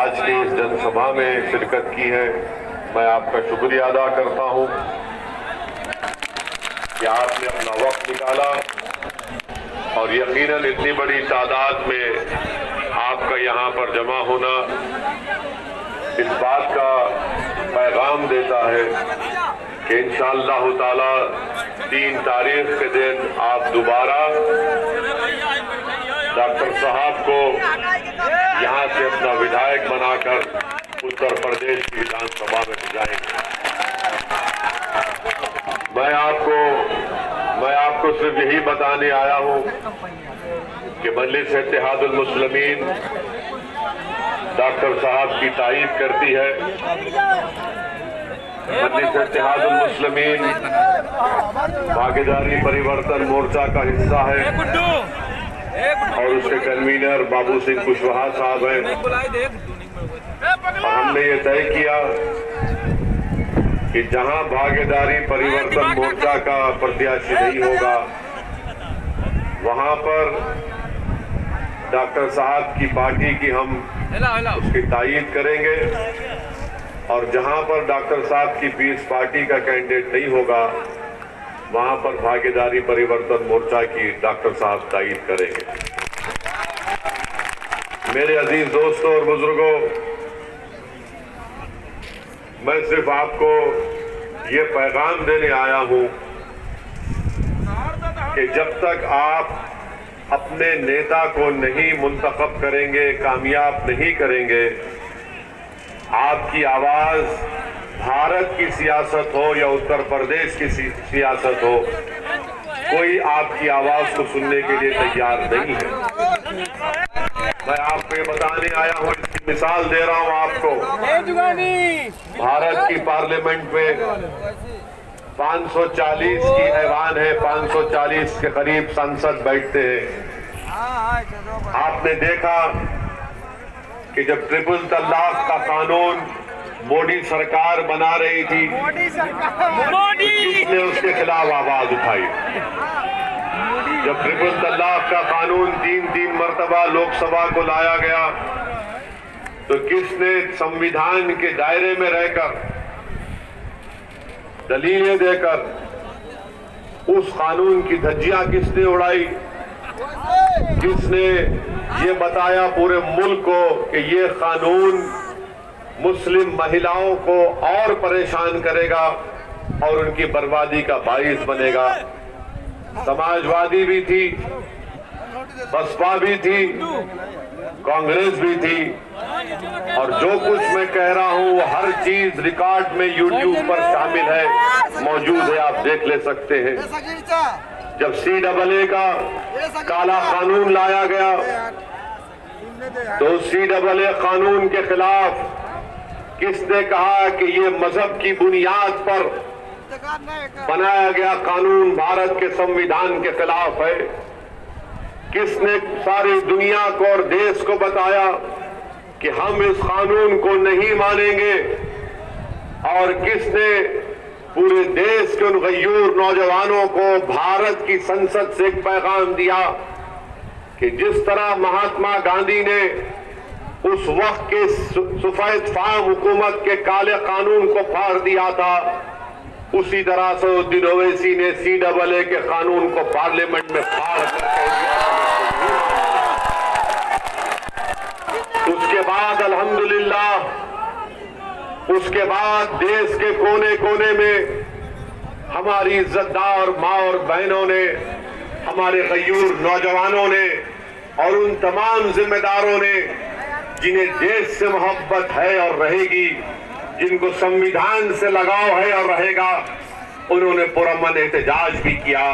आज की इस जनसभा में शिरकत की है। मैं आपका शुक्रिया अदा करता हूं कि आपने अपना वक्त निकाला और यकीनन इतनी बड़ी तादाद में आपका यहां पर जमा होना इस बात का पैगाम देता है कि इंशाअल्लाह ताला 3 तारीख के दिन आप दोबारा डॉक्टर साहब को यहां से अपना विधायक बनाकर उत्तर प्रदेश की विधानसभा में जाएंगे। मैं आपको सिर्फ यही बताने आया हूं कि मजलिस इत्तेहादुल मुस्लिमीन डॉक्टर साहब की तारीफ करती है। मजलिस इत्तेहादुल मुस्लिमीन भागीदारी परिवर्तन मोर्चा का हिस्सा है और उसके कन्वीनर बाबू सिंह कुशवाहा साहब हैं। और हमने ये तय किया कि जहां भागीदारी परिवर्तन मोर्चा का प्रत्याशी नहीं होगा वहां पर डॉक्टर साहब की पार्टी की हम उसकी तायीद करेंगे और जहां पर डॉक्टर साहब की पीस पार्टी का कैंडिडेट नहीं होगा वहां पर भागीदारी परिवर्तन मोर्चा की डॉक्टर साहब तायीद करेंगे। मेरे अजीज दोस्तों और बुजुर्गों, मैं सिर्फ आपको ये पैगाम देने आया हूं कि जब तक आप अपने नेता को नहीं मुंतखब करेंगे, कामयाब नहीं करेंगे, आपकी आवाज भारत की सियासत हो या उत्तर प्रदेश की सियासत हो, कोई आपकी आवाज को सुनने के लिए तैयार नहीं है। मैं आपको ये बताने आया हूँ, इसकी मिसाल दे रहा हूँ आपको। भारत की पार्लियामेंट में 540 की ऐवान है, 540 के करीब सांसद बैठते हैं। आपने देखा कि जब ट्रिपल तलाक का कानून मोदी सरकार बना रही थी, किसने उसके खिलाफ आवाज उठाई? जब ट्रिपल तलाक का कानून 3 मरतबा लोकसभा को लाया गया तो किसने संविधान के दायरे में रहकर दलीलें देकर उस कानून की धज्जियां किसने उड़ाई? किसने ये बताया पूरे मुल्क को कि ये कानून मुस्लिम महिलाओं को और परेशान करेगा और उनकी बर्बादी का बाइस बनेगा? समाजवादी भी थी, बसपा भी थी, कांग्रेस भी थी और जो कुछ मैं कह रहा हूं वो हर चीज रिकॉर्ड में यूट्यूब पर शामिल है, मौजूद है, आप देख ले सकते हैं। जब CAA का काला कानून लाया गया तो CAA कानून के खिलाफ किसने कहा कि ये मजहब की बुनियाद पर बनाया गया कानून भारत के संविधान के खिलाफ है? किसने सारी दुनिया को और देश को बताया कि हम इस कानून को नहीं मानेंगे? और किसने पूरे देश के उन गयूर नौजवानों को भारत की संसद से एक पैगाम दिया कि जिस तरह महात्मा गांधी ने उस वक्त के सफेद फाम हुकूमत के काले कानून को फाड़ दिया था, उसी तरह से उद्दीन ओवैसी ने CAA के कानून को पार्लियामेंट में फाड़ कर कह दिया। उसके बाद अल्हम्दुलिल्लाह, उसके बाद देश के कोने कोने में हमारी इज्जतदार माँ और बहनों ने, हमारे गयूर नौजवानों ने और उन तमाम जिम्मेदारों ने जिन्हें देश से मोहब्बत है और रहेगी, जिनको संविधान से लगाव है और रहेगा, उन्होंने पुरअमन एहतजाज भी किया।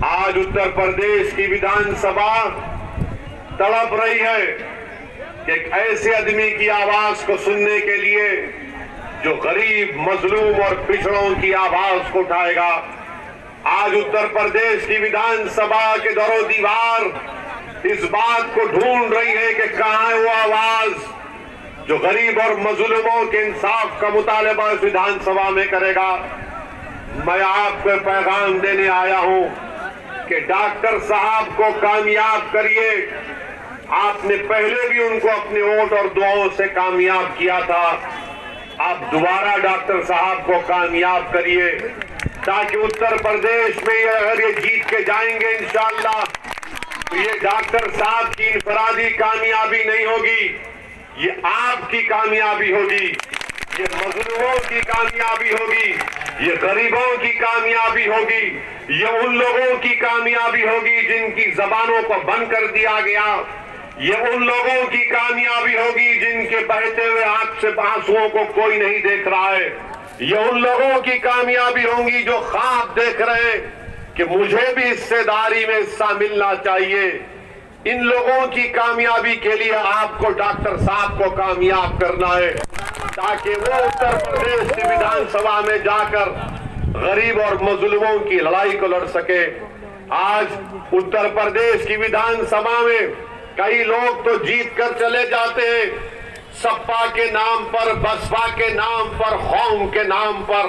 आज उत्तर प्रदेश की विधानसभा तड़प रही है कि एक ऐसे आदमी की आवाज को सुनने के लिए जो गरीब, मजलूम और पिछड़ों की आवाज को उठाएगा। आज उत्तर प्रदेश की विधानसभा के दरो दीवार इस बात को ढूंढ रही है कि कहां है वो आवाज जो गरीब और मजलूमों के इंसाफ का मुतालबा इस विधानसभा में करेगा। मैं आपको पैगाम देने आया हूं कि डॉक्टर साहब को कामयाब करिए। आपने पहले भी उनको अपने वोट और दुआओं से कामयाब किया था। आप दोबारा डॉक्टर साहब को कामयाब करिए ताकि उत्तर प्रदेश में अगर ये जीत के जाएंगे इंशाअल्लाह तो ये डॉक्टर साहब की इनफरादी कामयाबी नहीं होगी, ये आपकी कामयाबी होगी, ये मजलूमों की कामयाबी होगी, ये गरीबों की कामयाबी होगी, ये उन लोगों की कामयाबी होगी जिनकी जबानों को बंद कर दिया गया, ये उन लोगों की कामयाबी होगी जिनके बहते हुए आंख से आंसुओं को कोई नहीं देख रहा है, ये उन लोगों की कामयाबी होंगी जो ख्वाब देख रहे हैं कि मुझे भी हिस्सेदारी में हिस्सा मिलना चाहिए। इन लोगों की कामयाबी के लिए आपको डॉक्टर साहब को कामयाब करना है ताकि वो उत्तर प्रदेश की विधानसभा में जाकर गरीब और मजलूमों की लड़ाई को लड़ सके। आज उत्तर प्रदेश की विधानसभा में कई लोग तो जीत कर चले जाते हैं सपा के नाम पर, बसपा के नाम पर, कौम के नाम पर,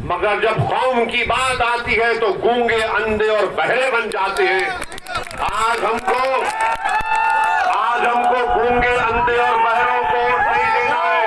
मगर जब कौम की बात आती है तो गूंगे, अंधे और बहरे बन जाते हैं। आज हमको गूंगे, अंधे और बहरों को वोट नहीं देना है,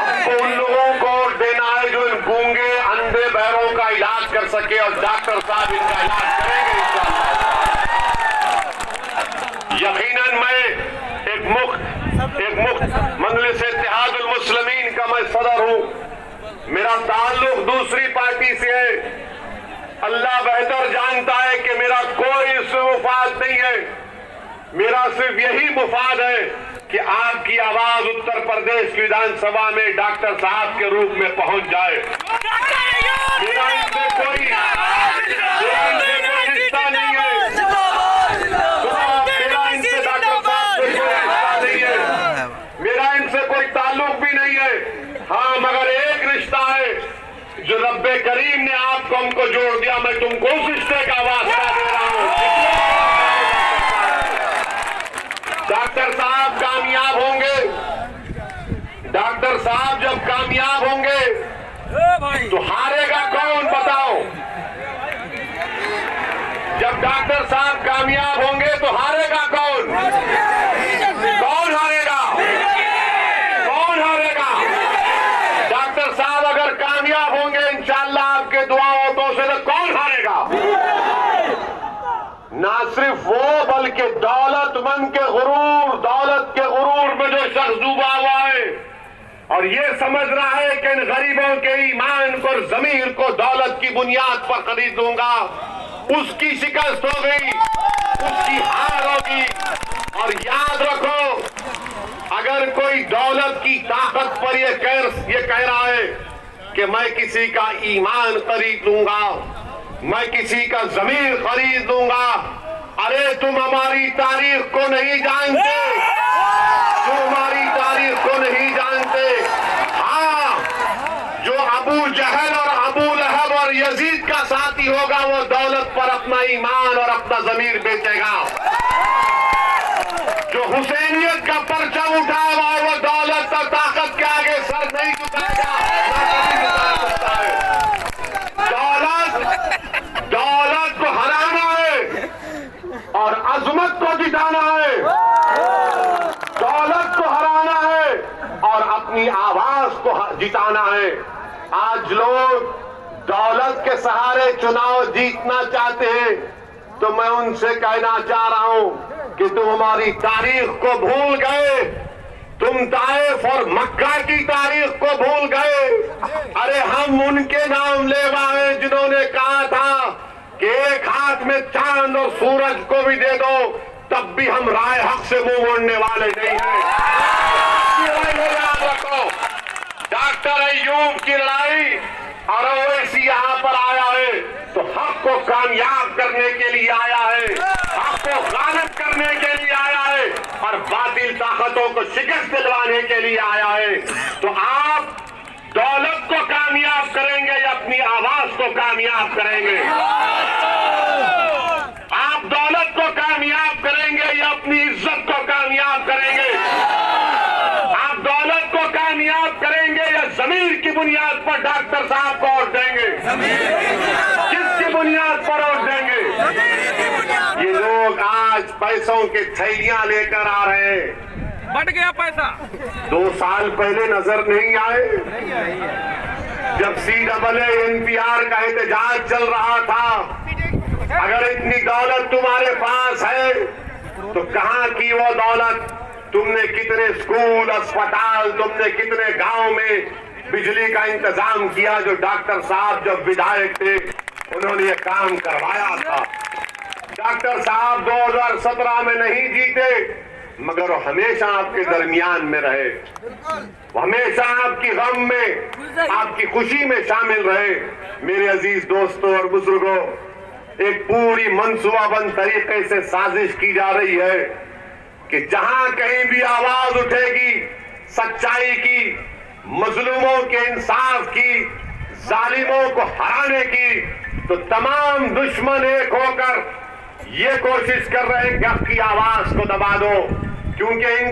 हमको उन लोगों को वोट देना है जो इन गूंगे, अंधे, बहरों का इलाज कर सके और डॉक्टर साहब इनका इलाज करेंगे इंशाअल्लाह। यकीनन मैं एक मुख्त मजलिस इत्तेहादुल मुस्लिमीन का मैं सदर हूं, मेरा ताल्लुक दूसरी पार्टी से है। अल्लाह बेहतर जानता है कि मेरा कोई इसमें मुफाद नहीं है, मेरा सिर्फ यही मुफाद है कि आपकी आवाज उत्तर प्रदेश विधानसभा में डॉक्टर साहब के रूप में पहुंच जाए। मेरा इनसे कोई रिश्ता नहीं है, मेरा इनसे डॉक्टर साहब से कोई रिश्ता नहीं है, मेरा इनसे कोई ताल्लुक भी नहीं है। हाँ, मगर एक रिश्ता है जो रब्बे करीम ने आपको हमको जोड़ दिया, मैं तुमको उस रिश्ते का वास्ता दे रहा हूं। डॉक्टर साहब कामयाब होंगे, डॉक्टर साहब जब कामयाब होंगे तो हारेगा कौन बताओ? जब डॉक्टर साहब कामयाब होंगे तो हारेगा कौन? कौन हारेगा? कौन हारेगा? डॉक्टर साहब अगर कामयाब होंगे इंशाअल्लाह आपके दुआओं तो से, तो कौन हारेगा? ना सिर्फ वो बल्कि दौलत के गुरूर में जो शख्स डूबा हुआ है और ये समझ रहा है कि इन गरीबों के ईमान को, जमीर को दौलत की बुनियाद पर खरीदूंगा, उसकी शिकस्त हो गई, उसकी हार होगी। और याद रखो, अगर कोई दौलत की ताकत पर ये कह रहा है कि मैं किसी का ईमान खरीद लूंगा, मैं किसी का जमीर खरीद लूंगा, अरे तुम हमारी तारीख को नहीं जानते, तुम हमारी तारीख को नहीं जानते। हाँ, जो अबू जहल और अबू लहब और यजीद का साथी होगा वो दौलत पर अपना ईमान और अपना जमीर बेचेगा। जो हुसैनियत का परचम उठाएगा वो दौलत और ताकत के आगे सर नहीं झुकाएगा, दौलत को हराना है और अजमत को जिताना है, दौलत को हराना है और अपनी आवाज को जिताना है। आज लोग दौलत के सहारे चुनाव जीतना चाहते हैं तो मैं उनसे कहना चाह रहा हूं कि तुम हमारी तारीख को भूल गए, तुम ताइफ और मक्का की तारीख को भूल गए। अरे हम उनके नाम लेवा हैं जिन्होंने कहा था कि एक हाथ में चांद और सूरज को भी दे दो तब भी हम राय हक से मुंह मोड़ने वाले नहीं हैं। याद रखो, डॉक्टर अय्यूब की लड़ाई और ओवैसी यहाँ पर आया है तो हक को कामयाब करने के लिए आया है, हक को गालिब करने के लिए आया है और बातिल ताकतों को शिकस्त दिलवाने के लिए आया है। तो आप दौलत को कामयाब करेंगे या अपनी आवाज को कामयाब करेंगे? आप दौलत को कामयाब करेंगे या अपनी इज्जत को कामयाब करेंगे? आप दौलत को कामयाब करेंगे या जमीर की बुनियाद पर डॉक्टर साहब को वोट देंगे? किसकी बुनियाद पर वोट देंगे? ये लोग लोग आज पैसों की थैलियां लेकर आ रहे हैं। बढ़ गया पैसा। 2 साल पहले नजर नहीं आए जब CAA-NPR का एहतजाज चल रहा था। अगर इतनी दौलत तुम्हारे पास है तो कहां की वो दौलत? तुमने कितने स्कूल, अस्पताल, तुमने कितने गांव में बिजली का इंतजाम किया? जो डॉक्टर साहब जब विधायक थे उन्होंने ये काम करवाया था। डॉक्टर साहब 2017 में नहीं जीते मगर वो हमेशा आपके दरमियान में रहे, वो हमेशा आपकी गम में, आपकी खुशी में शामिल रहे। मेरे अजीज दोस्तों और बुजुर्गों, एक पूरी मंसूबाबंद तरीके से साजिश की जा रही है कि जहां कहीं भी आवाज उठेगी सच्चाई की, मजलूमों के इंसाफ की, जालिमों को हराने की, तो तमाम दुश्मन एक होकर ये कोशिश कर रहे हैं कि आपकी आवाज को दबा दो, क्योंकि